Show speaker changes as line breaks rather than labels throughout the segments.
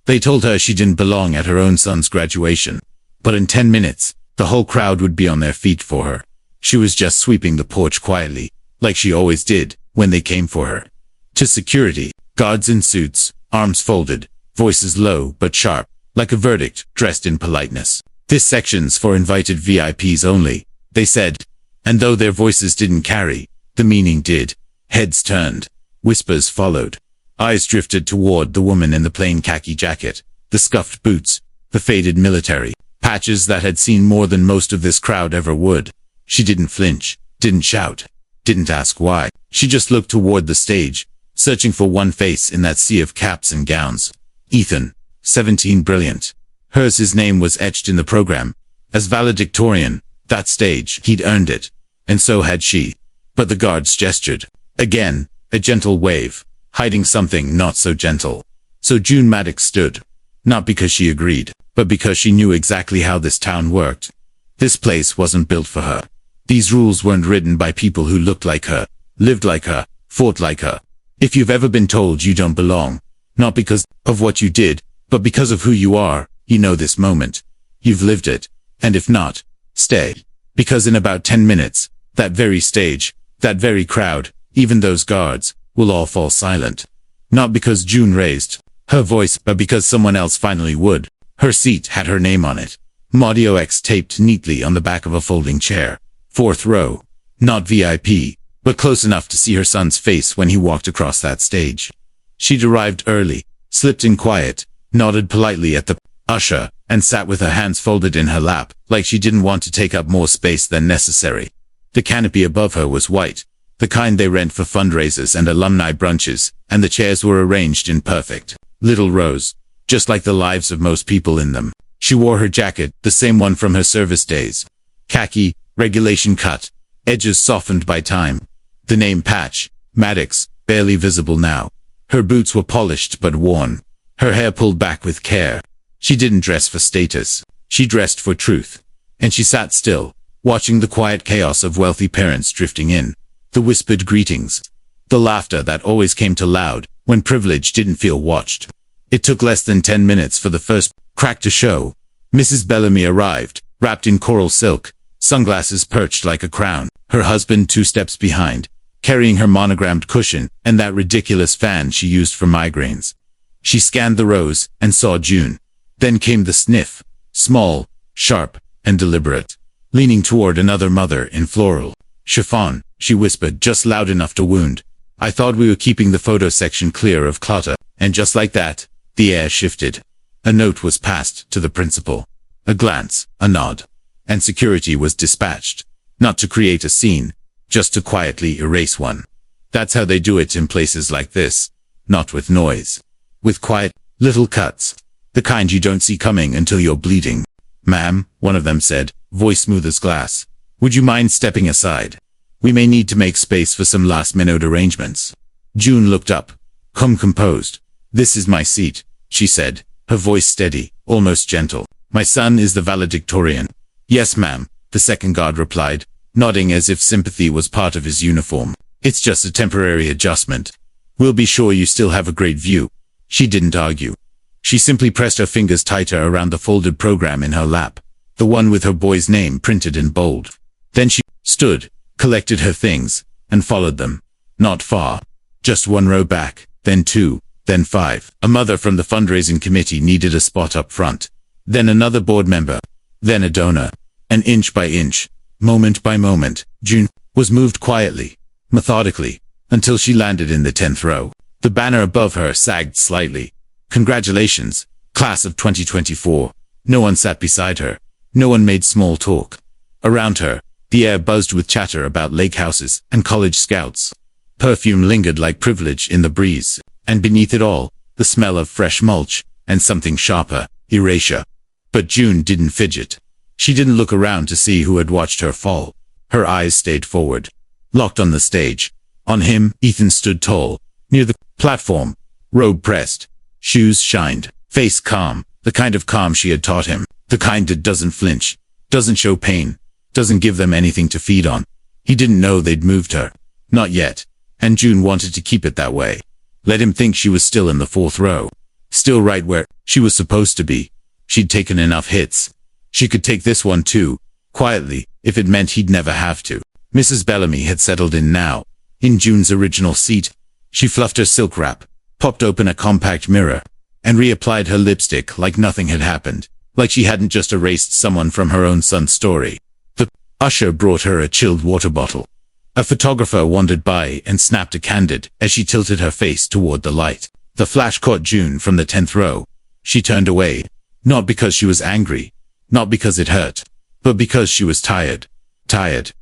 They told her she didn't belong at her own son's graduation. But in 10 minutes, the whole crowd would be on their feet for her. She was just sweeping the porch quietly, like she always did, when they came for her. To security, guards in suits, arms folded, voices low but sharp, like a verdict, dressed in politeness. "This section's for invited VIPs only," they said. And though their voices didn't carry, the meaning did. Heads turned. Whispers followed. Eyes drifted toward the woman in the plain khaki jacket, the scuffed boots, the faded military patches that had seen more than most of this crowd ever would. She didn't flinch, didn't shout, didn't ask why. She just looked toward the stage, searching for one face in that sea of caps and gowns. Ethan, 17, brilliant. His name was etched in the program. As valedictorian, that stage, he'd earned it. And so had she. But the guards gestured. Again, a gentle wave, hiding something not so gentle. So June Maddox stood. Not because she agreed, but because she knew exactly how this town worked. This place wasn't built for her. These rules weren't written by people who looked like her, lived like her, fought like her. If you've ever been told you don't belong, not because of what you did, but because of who you are, you know this moment. You've lived it. And if not, stay. Because in about 10 minutes, that very stage, that very crowd, even those guards, will all fall silent. Not because June raised her voice, but because someone else finally would. Her seat had her name on it. Maudio X taped neatly on the back of a folding chair. 4th row. Not VIP, but close enough to see her son's face when he walked across that stage. She'd arrived early, slipped in quiet, nodded politely at the usher, and sat with her hands folded in her lap, like she didn't want to take up more space than necessary. The canopy above her was white, the kind they rent for fundraisers and alumni brunches, and the chairs were arranged in perfect little rows, just like the lives of most people in them. She wore her jacket, the same one from her service days. Khaki, regulation cut, edges softened by time. The name patch, Maddox, barely visible now. Her boots were polished but worn. Her hair pulled back with care. She didn't dress for status. She dressed for truth. And she sat still, watching the quiet chaos of wealthy parents drifting in. The whispered greetings. The laughter that always came too loud when privilege didn't feel watched. It took less than 10 minutes for the first crack to show. Mrs. Bellamy arrived, wrapped in coral silk, sunglasses perched like a crown, her husband 2 steps behind, carrying her monogrammed cushion and that ridiculous fan she used for migraines. She scanned the rows and saw June. Then came the sniff, small, sharp, and deliberate. Leaning toward another mother in floral chiffon, she whispered just loud enough to wound. "I thought we were keeping the photo section clear of clutter." And just like that, the air shifted. A note was passed to the principal. A glance, a nod. And security was dispatched. Not to create a scene, just to quietly erase one. That's how they do it in places like this. Not with noise. With quiet, little cuts. The kind you don't see coming until you're bleeding. "Ma'am," one of them said, voice smooth as glass. "Would you mind stepping aside? We may need to make space for some last-minute arrangements." June looked up. Calm, composed. "This is my seat," she said, her voice steady, almost gentle. "My son is the valedictorian." "Yes, ma'am," the second guard replied, nodding as if sympathy was part of his uniform. "It's just a temporary adjustment. We'll be sure you still have a great view." She didn't argue. She simply pressed her fingers tighter around the folded program in her lap, the one with her boy's name printed in bold. Then she stood, collected her things, and followed them. Not far. Just 1 row back, then 2, then 5. A mother from the fundraising committee needed a spot up front. Then another board member. Then a donor. And inch by inch, moment by moment, June was moved quietly, methodically, until she landed in the 10th row. The banner above her sagged slightly. "Congratulations, class of 2024. No one sat beside her. No one made small talk. Around her, the air buzzed with chatter about lake houses and college scouts. Perfume lingered like privilege in the breeze, and beneath it all, the smell of fresh mulch, and something sharper, erasure. But June didn't fidget. She didn't look around to see who had watched her fall. Her eyes stayed forward, locked on the stage. On him, Ethan stood tall, near the platform, robe pressed, shoes shined, face calm, the kind of calm she had taught him, the kind that doesn't flinch, doesn't show pain, doesn't give them anything to feed on. He didn't know they'd moved her. Not yet. And June wanted to keep it that way. Let him think she was still in the 4th row. Still right where she was supposed to be. She'd taken enough hits. She could take this one too, quietly, if it meant he'd never have to. Mrs. Bellamy had settled in now, in June's original seat. She fluffed her silk wrap, popped open a compact mirror, and reapplied her lipstick like nothing had happened, like she hadn't just erased someone from her own son's story. The usher brought her a chilled water bottle. A photographer wandered by and snapped a candid as she tilted her face toward the light. The flash caught June from the 10th row. She turned away, not because she was angry, not because it hurt, but because she was tired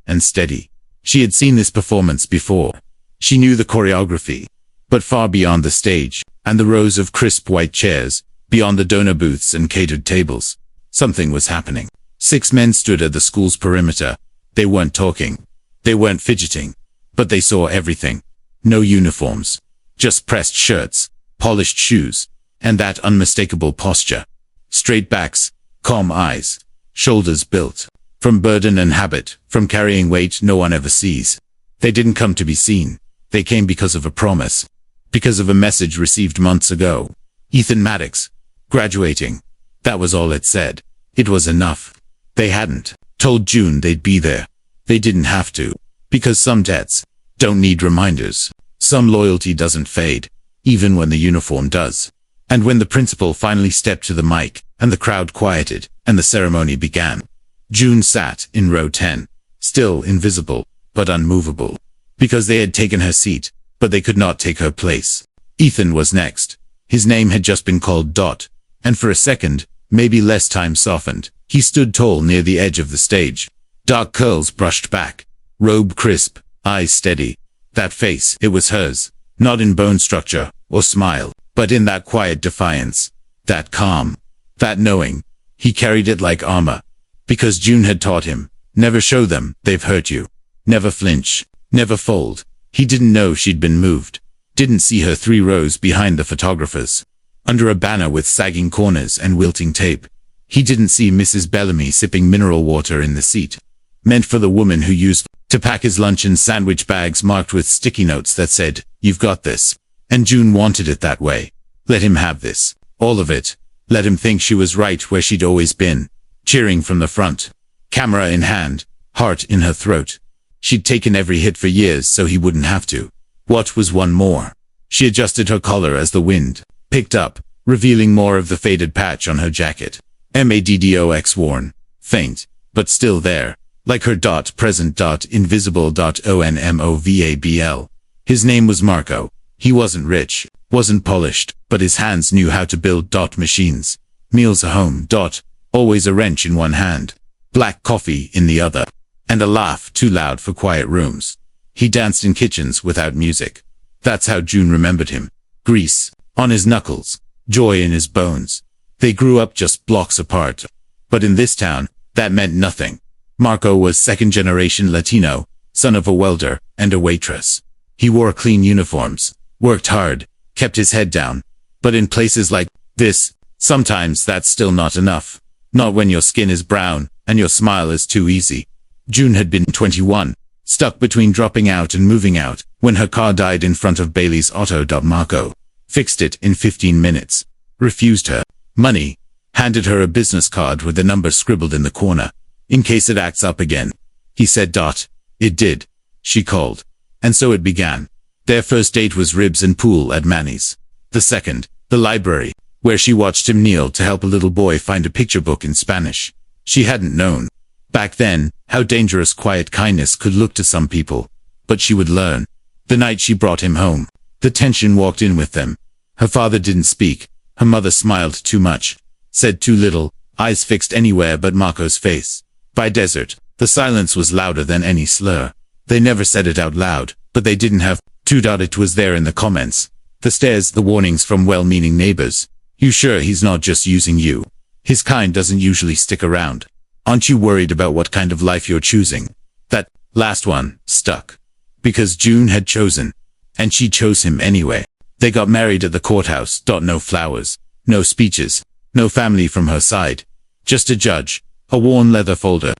and steady. She had seen this performance before. She knew the choreography, but far beyond the stage and the rows of crisp white chairs, beyond the donor booths and catered tables, something was happening. 6 men stood at the school's perimeter. They weren't talking. They weren't fidgeting, but they saw everything. No uniforms, just pressed shirts, polished shoes, and that unmistakable posture. Straight backs, calm eyes, shoulders built. From burden and habit, from carrying weight no one ever sees. They didn't come to be seen. They came because of a promise. Because of a message received months ago. Ethan Maddox, graduating. That was all it said. It was enough. They hadn't told June they'd be there. They didn't have to. Because some debts don't need reminders. Some loyalty doesn't fade, even when the uniform does. And when the principal finally stepped to the mic, and the crowd quieted, and the ceremony began, June sat in row 10, still invisible, but unmovable. Because they had taken her seat, but they could not take her place. Ethan was next. His name had just been called Dot, and for a second, maybe less time softened. He stood tall near the edge of the stage. Dark curls brushed back, robe crisp, eyes steady. That face, it was hers, not in bone structure or smile, but in that quiet defiance, that calm, that knowing. He carried it like armor. Because June had taught him, never show them they've hurt you. Never flinch, never fold. He didn't know she'd been moved. Didn't see her 3 rows behind the photographers, under a banner with sagging corners and wilting tape. He didn't see Mrs. Bellamy sipping mineral water in the seat, meant for the woman who used to pack his lunch in sandwich bags marked with sticky notes that said, "You've got this." And June wanted it that way. Let him have this. All of it. Let him think she was right where she'd always been. Cheering from the front, camera in hand, heart in her throat. She'd taken every hit for years so he wouldn't have to. What was one more? She adjusted her collar as the wind picked up, revealing more of the faded patch on her jacket. Maddox worn, faint, but still there, like her dot present dot invisible dot onmovable. His name was Marco. He wasn't rich, wasn't polished, but his hands knew how to build dot machines. Meals a home dot. Always a wrench in one hand, black coffee in the other, and a laugh too loud for quiet rooms. He danced in kitchens without music. That's how June remembered him. Grease on his knuckles, joy in his bones. They grew up just blocks apart. But in this town, that meant nothing. Marco was second-generation Latino, son of a welder and a waitress. He wore clean uniforms, worked hard, kept his head down. But in places like this, sometimes that's still not enough. Not when your skin is brown and your smile is too easy. June had been 21, stuck between dropping out and moving out, when her car died in front of Bailey's auto. Marco fixed it in 15 minutes, refused her money, handed her a business card with the number scribbled in the corner, in case it acts up again. He said dot. It did. She called. And so it began. Their first date was ribs and pool at Manny's. The second, the library, where she watched him kneel to help a little boy find a picture book in Spanish. She hadn't known, back then, how dangerous quiet kindness could look to some people. But she would learn. The night she brought him home, the tension walked in with them. Her father didn't speak. Her mother smiled too much, said too little, eyes fixed anywhere but Marco's face. By desert, the silence was louder than any slur. They never said it out loud, but they didn't have to. It was there in the comments. The stares, the warnings from well-meaning neighbors. You sure he's not just using you? His kind doesn't usually stick around. Aren't you worried about what kind of life you're choosing? That last one stuck. Because June had chosen. And she chose him anyway. They got married at the courthouse. No flowers, no speeches, no family from her side. Just a judge, a worn leather folder,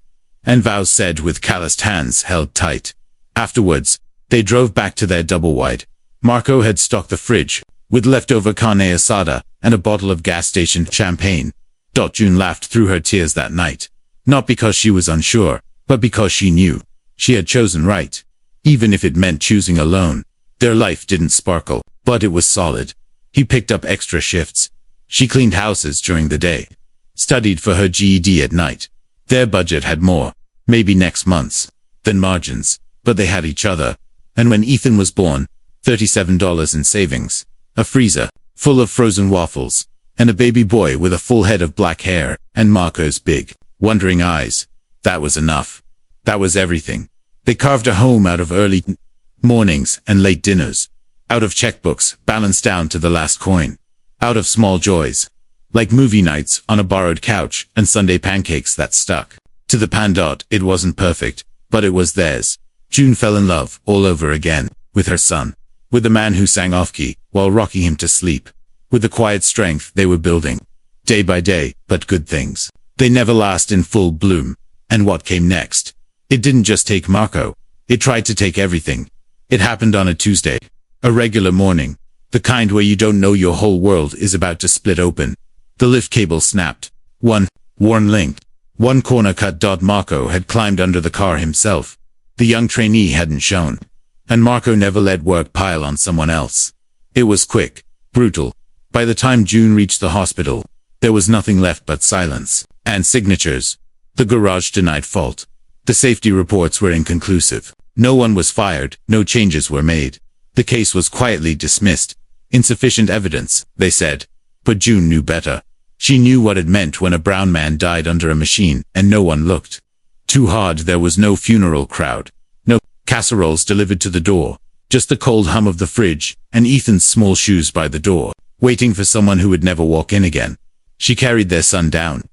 and vows said with calloused hands held tight. Afterwards, they drove back to their double-wide. Marco had stocked the fridge, with leftover carne asada and a bottle of gas station champagne. June laughed through her tears that night. Not because she was unsure, but because she knew she had chosen right. Even if it meant choosing alone. Their life didn't sparkle, but it was solid. He picked up extra shifts. She cleaned houses during the day. Studied for her GED at night. Their budget had more, maybe next month's, than margins, but they had each other. And when Ethan was born, $37 in savings, a freezer full of frozen waffles, and a baby boy with a full head of black hair and Marco's big, wondering eyes. That was enough. That was everything. They carved a home out of early mornings and late dinners, out of checkbooks balanced down to the last coin, out of small joys, like movie nights on a borrowed couch and Sunday pancakes that stuck to the pan. It wasn't perfect, but it was theirs. June fell in love all over again with her son, with the man who sang off-key while rocking him to sleep, with the quiet strength they were building, day by day. But good things, they never last in full bloom. And what came next? It didn't just take Marco. It tried to take everything. It happened on a Tuesday, a regular morning, the kind where you don't know your whole world is about to split open. The lift cable snapped. One worn link. One corner cut. Marco had climbed under the car himself. The young trainee hadn't shown. And Marco never let work pile on someone else. It was quick, brutal. By the time June reached the hospital, there was nothing left but silence and signatures. The garage denied fault. The safety reports were inconclusive. No one was fired, no changes were made. The case was quietly dismissed. Insufficient evidence, they said. But June knew better. She knew what it meant when a brown man died under a machine and no one looked. Too hard. There was no funeral crowd. No casseroles delivered to the door. Just the cold hum of the fridge and Ethan's small shoes by the door, waiting for someone who would never walk in again. She carried their son down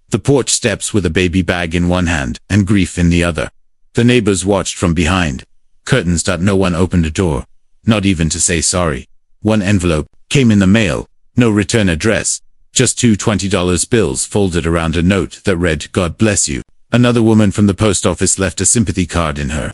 the porch steps with a baby bag in one hand and grief in the other. The neighbors watched from behind. Curtains. No one opened a door, not even to say sorry. One envelope came in the mail, no return address, just two $20 bills folded around a note that read, "God bless you." Another woman from the post office left a sympathy card in her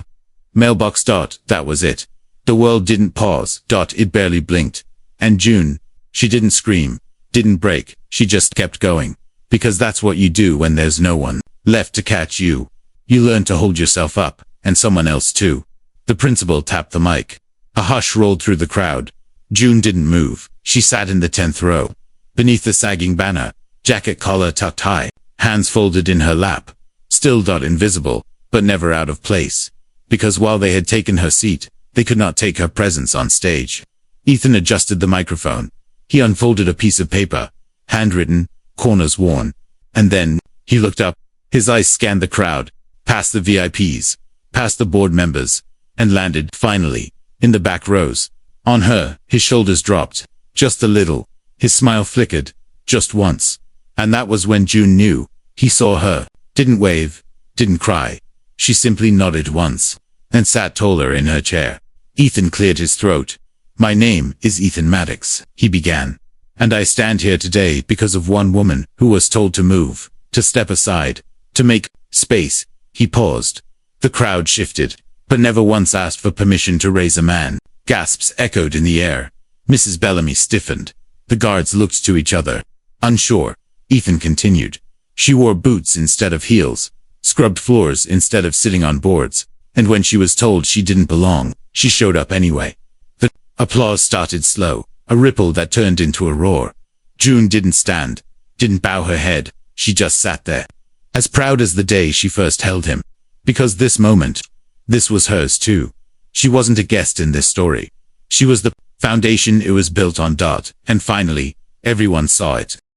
mailbox. That was it. The world didn't pause. It barely blinked. And June, she didn't scream, didn't break, she just kept going. Because that's what you do when there's no one left to catch you. You learn to hold yourself up, and someone else too. The principal tapped the mic. A hush rolled through the crowd. June didn't move. She sat in the 10th row, beneath the sagging banner, jacket collar tucked high, hands folded in her lap. Still invisible, but never out of place. Because while they had taken her seat, they could not take her presence on stage. Ethan adjusted the microphone. He unfolded a piece of paper, handwritten, corners worn. And then, he looked up. His eyes scanned the crowd, past the VIPs, past the board members, and landed, finally, in the back rows. On her, his shoulders dropped, just a little. His smile flickered, just once. And that was when June knew. He saw her, didn't wave, didn't cry. She simply nodded once, and sat taller in her chair. Ethan cleared his throat. "My name is Ethan Maddox," he began. "And I stand here today because of one woman who was told to move, to step aside, to make space." He paused. The crowd shifted, but never once asked for permission to raise a man. Gasps echoed in the air. Mrs. Bellamy stiffened. The guards looked to each other, unsure. Ethan continued. She wore boots instead of heels, scrubbed floors instead of sitting on boards, and when she was told she didn't belong, she showed up anyway. The applause started slow, a ripple that turned into a roar. June didn't stand, didn't bow her head, she just sat there, as proud as the day she first held him. Because this moment, this was hers too. She wasn't a guest in this story. She was the foundation it was built on. And finally, everyone saw it.